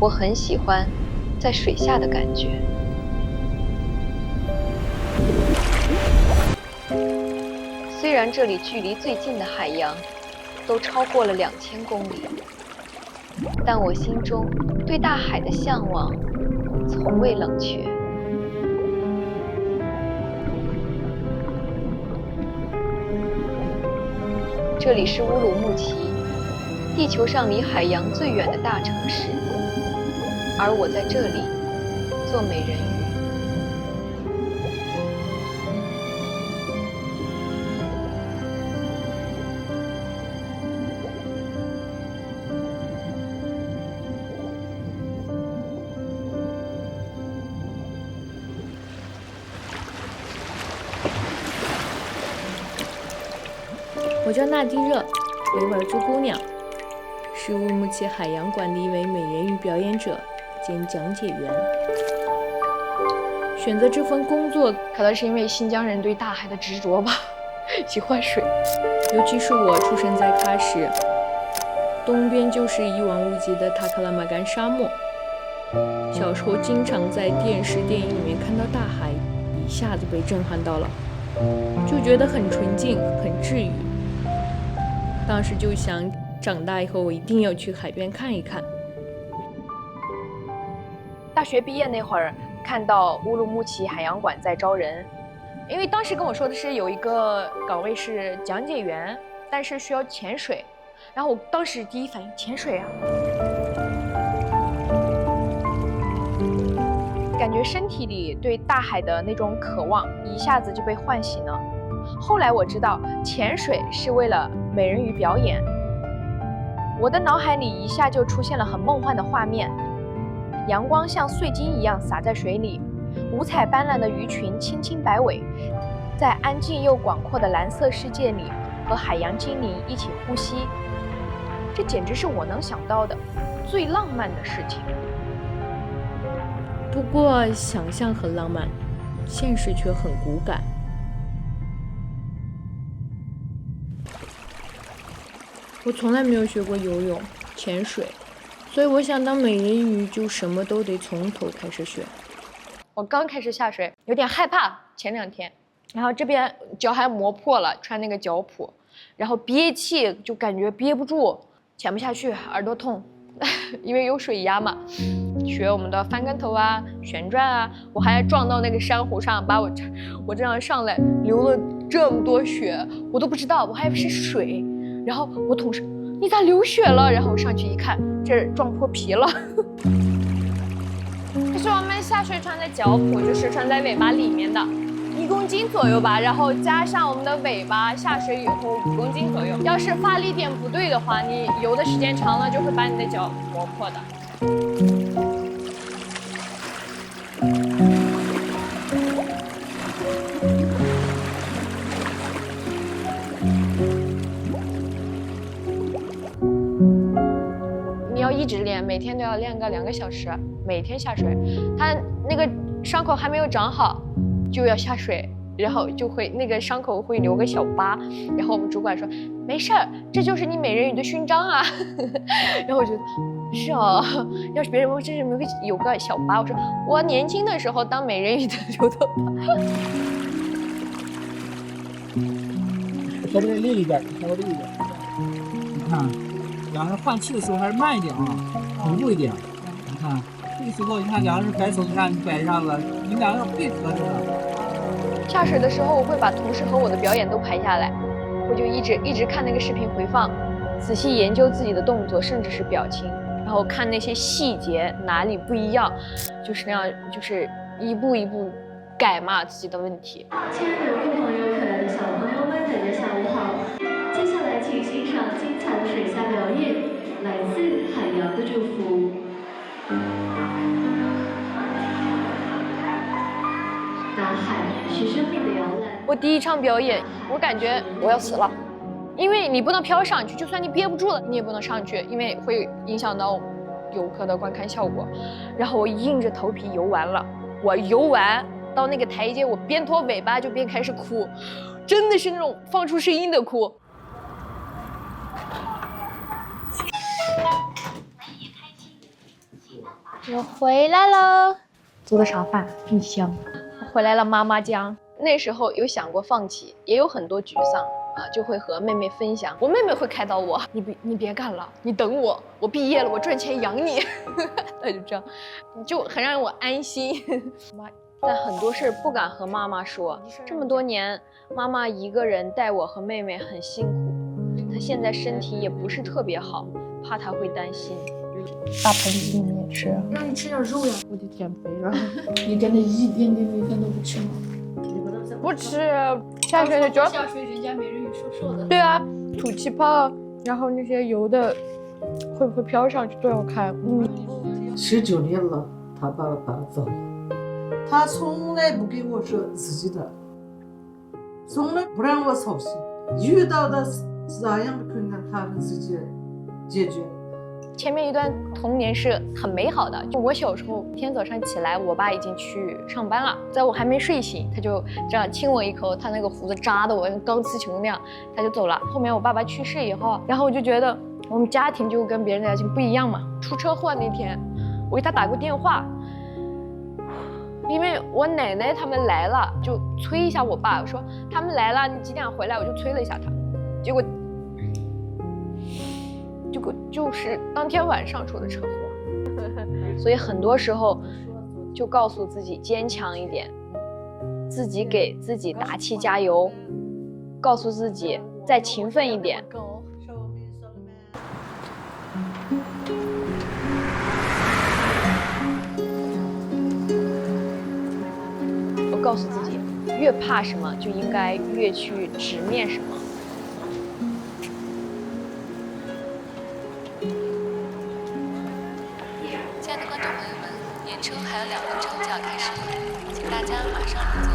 我很喜欢在水下的感觉。虽然这里距离最近的海洋都超过了2000公里，但我心中对大海的向往从未冷却。这里是乌鲁木齐，地球上离海洋最远的大城市，而我在这里做美人鱼。我叫纳蒂热，维吾尔族姑娘，是乌鲁木齐海洋馆的一位美人鱼表演者兼讲解员。选择这份工作，可能是因为新疆人对大海的执着吧，喜欢水。尤其是我出生在喀什，东边就是一望无际的塔克拉玛干沙漠。小时候经常在电视电影里面看到大海，一下子被震撼到了，就觉得很纯净，很治愈。当时就想，长大以后我一定要去海边看一看。大学毕业那会儿，看到乌鲁木齐海洋馆在招人，因为当时跟我说的是有一个岗位是讲解员，但是需要潜水。然后我当时第一反应，潜水啊，感觉身体里对大海的那种渴望一下子就被唤醒了。后来我知道，潜水是为了美人鱼表演。我的脑海里一下就出现了很梦幻的画面，阳光像碎金一样洒在水里，五彩斑斓的鱼群轻轻摆尾，在安静又广阔的蓝色世界里和海洋精灵一起呼吸。这简直是我能想到的最浪漫的事情。不过想象很浪漫，现实却很骨感。我从来没有学过游泳、潜水，所以我想当美人鱼就什么都得从头开始学。我刚开始下水有点害怕，前2天，然后这边脚还磨破了，穿那个脚蹼，然后憋气就感觉憋不住，潜不下去，耳朵痛，因为有水压嘛。学我们的翻跟头啊、旋转啊，我还撞到那个珊瑚上，把我这样上来流了这么多血，我都不知道，我还以为是水。然后我同事，你咋流血了？然后我上去一看，这撞破皮了。可是我们下水穿的脚蹼就是穿在尾巴里面的，1公斤左右吧，然后加上我们的尾巴，下水以后5公斤左右。要是发力点不对的话，你游的时间长了就会把你的脚磨破的。你要一直练，每天都要练个2个小时，每天下水。他那个伤口还没有长好，就要下水，然后就会那个伤口会留个小疤。然后我们主管说没事儿，这就是你美人鱼的勋章啊。然后我觉得是哦，要是别人问这是没有个小疤，我说我年轻的时候当美人鱼的留的疤。稍微另一边，稍微另一边。你看，两人换气的时候还是慢一点啊，同步一点。你看，这个时候你看两个人摆手，你看你摆上了，你们两个人配合着呢。下水的时候，我会把同事和我的表演都拍下来，我就一直看那个视频回放，仔细研究自己的动作，甚至是表情，然后看那些细节哪里不一样，就是那样，就是一步一步改嘛自己的问题。亲爱的游客朋友，可爱的小朋友们，大家下午好。接下来请欣赏精彩的水下表演，来自海洋的祝福。大海是生命的摇篮。我第一场表演，我感觉我要死了，因为你不能飘上去，就算你憋不住了，你也不能上去，因为会影响到游客的观看效果。然后我硬着头皮游完了，我游完到那个台阶，我边拖尾巴就边开始哭，真的是那种放出声音的哭。门已开启，请我回来喽，做的啥饭？真香！回来了，妈妈酱。那时候有想过放弃，也有很多沮丧啊，就会和妹妹分享。我妹妹会开导我，你别干了，你等我，我毕业了，我赚钱养你。她就这样，就很让我安心。但很多事不敢和妈妈说。这么多年，妈妈一个人带我和妹妹很辛苦，她现在身体也不是特别好，怕她会担心。大盆子里面吃，让你吃点肉呀！我得减肥了。你真的一点点米饭都不吃吗？不吃，下水就下水人家美人鱼瘦瘦的。对啊，吐气泡，然后那些油的会不会飘上去都要看。19年了，他爸爸走了，他从来不给我说自己的，从来不让我操心，遇到的咋样的困难他们自己解决。前面一段童年是很美好的，就我小时候，一天早上起来，我爸已经去上班了，在我还没睡醒，他就这样亲我一口，他那个胡子扎的我跟钢丝球那样，他就走了。后面我爸爸去世以后，然后我就觉得我们家庭就跟别人的家庭不一样嘛。出车祸那天，我给他打过电话，因为我奶奶他们来了，就催一下我爸，我说他们来了，你几点回来？我就催了一下他，结果就是当天晚上出的车祸。所以很多时候就告诉自己坚强一点，自己给自己打气加油，告诉自己再勤奋一点。我告诉自己，越怕什么就应该越去直面什么。亲爱的观众朋友们，演出还有2分钟就要开始了，请大家马上入座。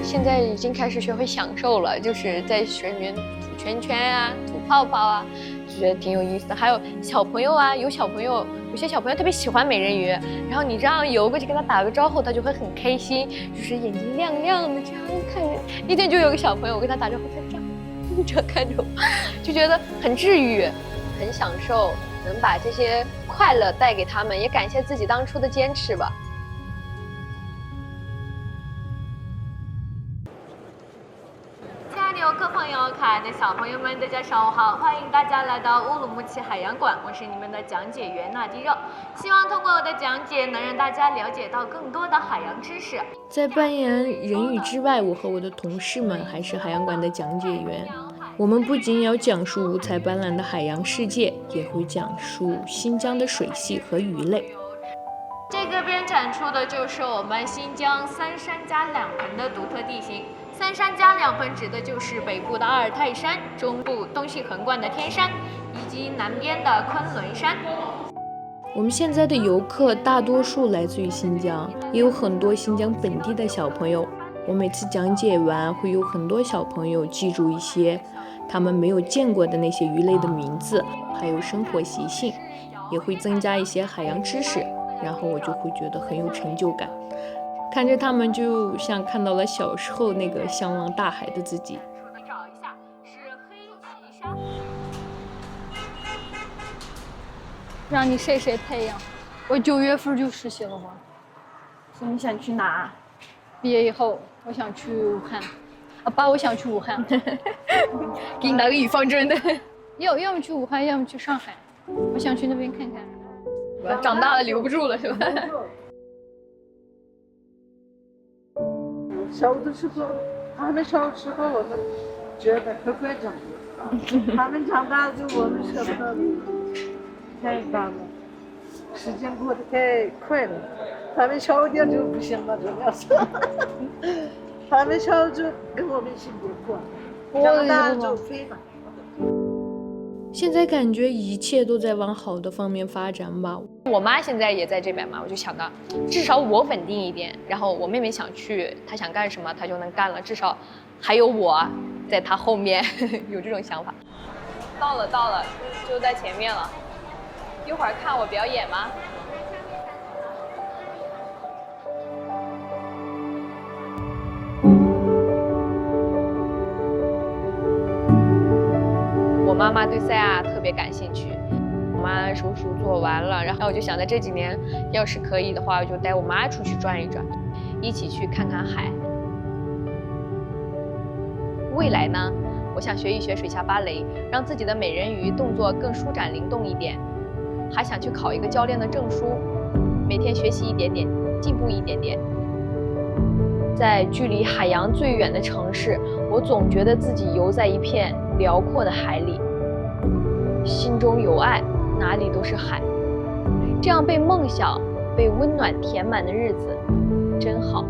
现在已经开始学会享受了，就是在水里面吐圈圈啊、吐泡泡啊，就觉得挺有意思的。还有小朋友啊，有些小朋友特别喜欢美人鱼，然后你这样游过去跟他打个招呼，他就会很开心，就是眼睛亮亮的这样看着。那天就有个小朋友，我跟他打招呼，他这样看着我，就觉得很治愈，很享受，能把这些快乐带给他们，也感谢自己当初的坚持吧。亲爱的游客朋友、可爱的小朋友们，大家上午好！欢迎大家来到乌鲁木齐海洋馆，我是你们的讲解员纳迪热。希望通过我的讲解，能让大家了解到更多的海洋知识。在扮演人鱼之外，我和我的同事们还是海洋馆的讲解员。我们不仅要讲述五彩斑斓的海洋世界，也会讲述新疆的水系和鱼类。这个边展出的就是我们新疆3山加2盆的独特地形。3山加2盆指的就是北部的阿尔泰山、中部东西横贯的天山，以及南边的昆仑山。我们现在的游客大多数来自于新疆，也有很多新疆本地的小朋友。我每次讲解完，会有很多小朋友记住一些他们没有见过的那些鱼类的名字，还有生活习性，也会增加一些海洋知识，然后我就会觉得很有成就感。看着他们，就像看到了小时候那个向往大海的自己。找一下，是黑旗山。让你谁配呀？我9月份就实习了吗？说你想去哪？毕业以后我想去武汉。爸，我想去武汉。给你打个预防针的。要么去武汉，要么去上海。我想去那边看看。长大了留不住了是吧？小的时候，他们小时候我们觉得可快长大，他们长大就我们舍不得了，太大了，时间过得太快了，他们小一点就不行了，这要是，他们小就跟我们性别过，长大就飞了。现在感觉一切都在往好的方面发展吧。我妈现在也在这边嘛，我就想到，至少我稳定一点，然后我妹妹想去，她想干什么她就能干了，至少还有我在她后面，有这种想法。到了，就在前面了，一会儿看我表演吗？我妈妈对赛亚特别感兴趣，我妈手术做完了，然后我就想在这几年，要是可以的话，我就带我妈出去转一转，一起去看看海。未来呢，我想学一学水下芭蕾，让自己的美人鱼动作更舒展灵动一点，还想去考一个教练的证书，每天学习一点点，进步一点点。在距离海洋最远的城市，我总觉得自己游在一片辽阔的海里，心中有爱，哪里都是海。这样被梦想、被温暖填满的日子，真好。